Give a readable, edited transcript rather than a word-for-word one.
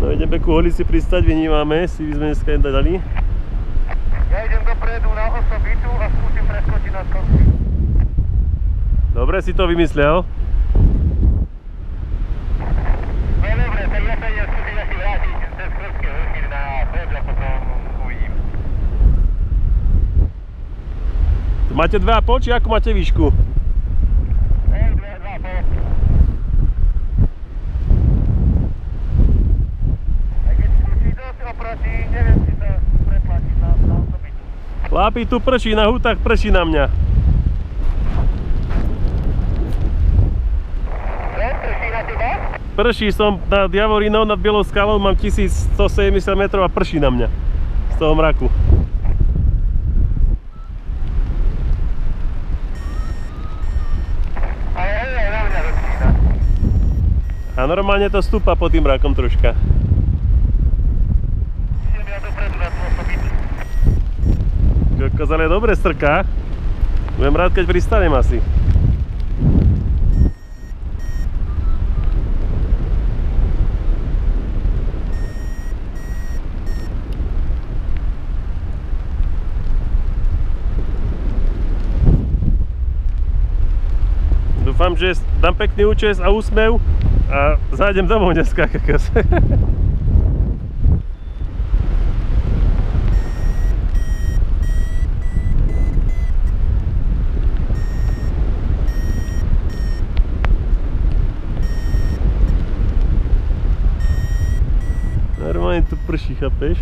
No ideme ku Holici pristať, vynímame, si by sme dneska dali. Ja idem dopredu na osobitu a skúsim preskočiť na skonky. Dobre si to vymyslel. No dobre, tak ja sa idem skúsiť asi vrátiť cez Krupské vrchy na Fred a potom uvidím. Máte 2,5 či ako máte výšku? Hej, 2,5. A keď skúsi dosť oproti, neviem, či sa preplatí na osobitu. Chlapi, tu prší, na hutách prší na mňa. Prší na teba? Prší, som nad Javorinou, nad Bielou skalou, mám 1170 metrov a prší na mňa. Z toho mraku. Ale hej, aj na mňa rozpína. A normálne to stúpa pod tým mrakom troška. Idem ja dopredu na tú osobitu. Kokos, ale dobre strká. Budem rád, keď pristanem asi. Dúfam, že dám pekný účes a úsmev a zájdem domov dneska. Normálne tu prší, chápeš?